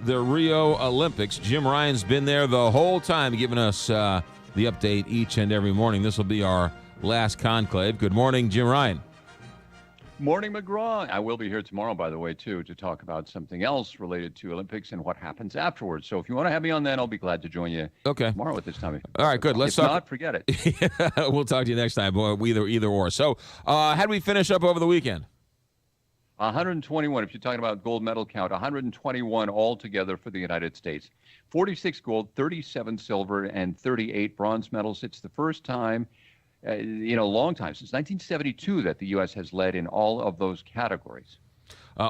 the Rio Olympics. Jim Ryan's been there the whole time, giving us the update each and every morning. This will be our last conclave. Good morning, Jim Ryan. Morning, McGraw. I will be here tomorrow, by the way, too, to talk about something else related to Olympics and what happens afterwards. So if you want to have me on that, I'll be glad to join you tomorrow at this time. All right, good. Let's if talk. Not, forget it. We'll talk to you next time, either or. So how do we finish up over the weekend? 121, if you're talking about gold medal count, 121 altogether for the United States. 46 gold, 37 silver, and 38 bronze medals. It's the first time a long time, since 1972, that the U.S. has led in all of those categories.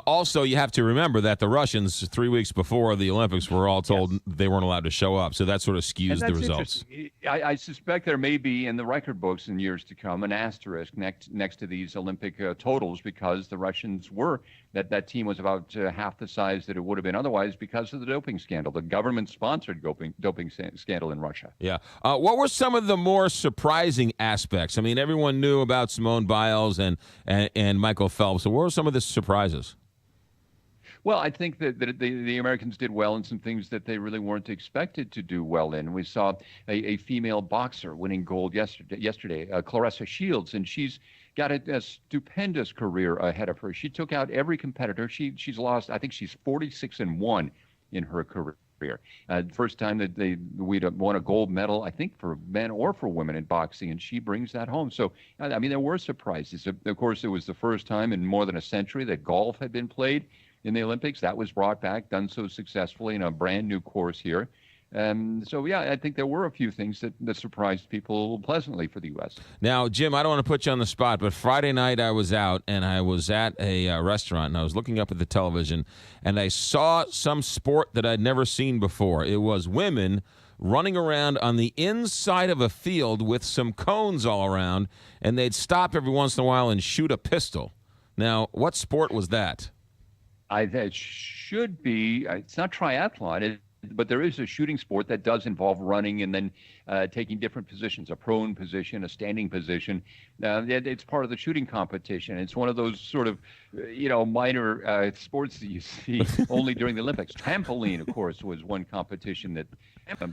Also, you have to remember that the Russians, 3 weeks before the Olympics, were all told they weren't allowed to show up. So that sort of skews the results. I suspect there may be in the record books in years to come an asterisk next to these Olympic totals, because the Russians were, that team was about half the size that it would have been otherwise because of the doping scandal, the government-sponsored doping scandal in Russia. Yeah. What were some of the more surprising aspects? I mean, everyone knew about Simone Biles and Michael Phelps. So what were some of the surprises? Well, I think that the Americans did well in some things that they really weren't expected to do well in. We saw a female boxer winning gold yesterday, Claressa Shields, and she's got a stupendous career ahead of her. She took out every competitor. She's lost, I think she's 46-1 in her career. First time that we'd won a gold medal, I think, for men or for women in boxing, and she brings that home. So, I mean, there were surprises. Of course, it was the first time in more than a century that golf had been played in the Olympics. That was brought back, done so successfully in a brand new course here. So, yeah, I think there were a few things that surprised people pleasantly for the U.S. Now, Jim, I don't want to put you on the spot, but Friday night I was out, and I was at a restaurant, and I was looking up at the television, and I saw some sport that I'd never seen before. It was women running around on the inside of a field with some cones all around, and they'd stop every once in a while and shoot a pistol. Now, what sport was that? That should be, it's not triathlon, but there is a shooting sport that does involve running and then taking different positions, a prone position, a standing position. It's part of the shooting competition. It's one of those sort of, minor sports that you see only during the Olympics. Trampoline, of course, was one competition that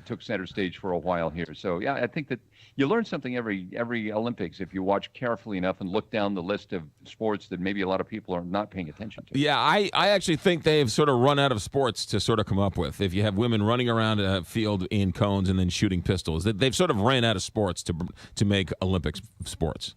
took center stage for a while here. So, yeah, I think that you learn something every Olympics if you watch carefully enough and look down the list of sports that maybe a lot of people are not paying attention to. Yeah, I actually think they've sort of run out of sports to sort of come up with. If you have women running around a field in cones and then shooting pistols, they've sort of ran out of sports to make Olympic sports.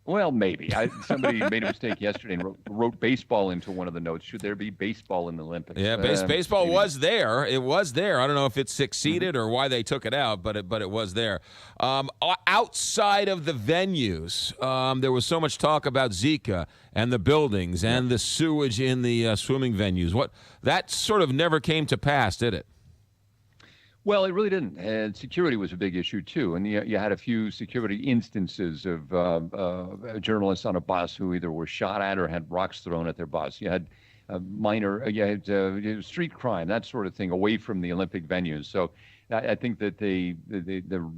Well, maybe. Somebody made a mistake yesterday and wrote baseball into one of the notes. Should there be baseball in the Olympics? Yeah, baseball was there. It was there. I don't know if it succeeded or why they took it out, but it was there. Outside of the venues, there was so much talk about Zika and the buildings and the sewage in the swimming venues. That sort of never came to pass, did it? Well, it really didn't. And security was a big issue, too. And you had a few security instances of journalists on a bus who either were shot at or had rocks thrown at their bus. You had street crime, that sort of thing, away from the Olympic venues. So I think that the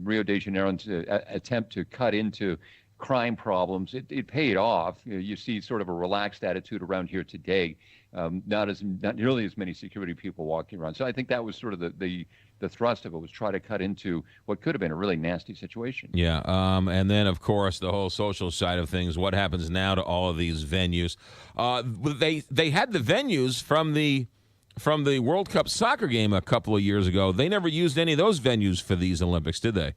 Rio de Janeiro attempt to cut into crime problems, it paid off. You see sort of a relaxed attitude around here today. Not nearly as many security people walking around. So I think that was sort of the thrust of it, was try to cut into what could have been a really nasty situation. Yeah, and then, of course, the whole social side of things, what happens now to all of these venues. They had the venues from the World Cup soccer game a couple of years ago. They never used any of those venues for these Olympics, did they?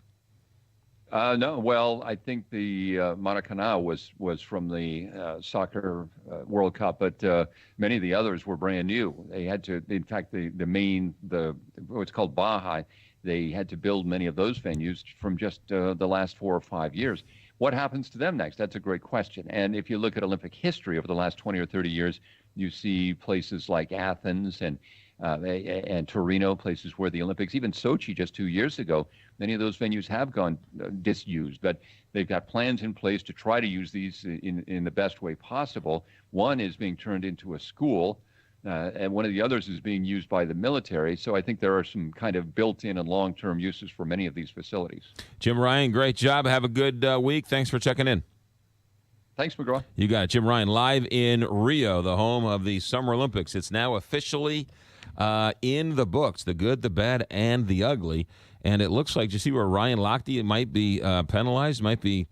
No. Well, I think the Maracanã was from the soccer World Cup, but many of the others were brand new. They had to, in fact, what's called Baja, they had to build many of those venues from just the last 4 or 5 years. What happens to them next? That's a great question. And if you look at Olympic history over the last 20 or 30 years, you see places like Athens and Torino, places where the Olympics, even Sochi just 2 years ago, many of those venues have gone disused, but they've got plans in place to try to use these in the best way possible. One is being turned into a school, and one of the others is being used by the military. So I think there are some kind of built-in and long-term uses for many of these facilities. Jim Ryan, great job. Have a good week. Thanks for checking in. Thanks, McGraw. You got it. Jim Ryan, live in Rio, the home of the Summer Olympics. It's now officially in the books, the good, the bad, and the ugly. And it looks like, you see where Ryan Lochte might be penalized, might be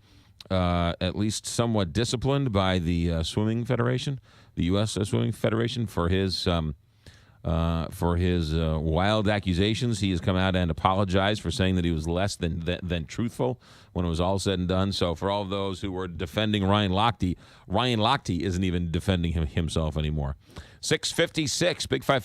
at least somewhat disciplined by the swimming federation, the U.S. Swimming Federation, for his wild accusations. He has come out and apologized for saying that he was less than truthful when it was all said and done. So for all of those who were defending Ryan Lochte isn't even defending himself anymore. 6:56, Big 550.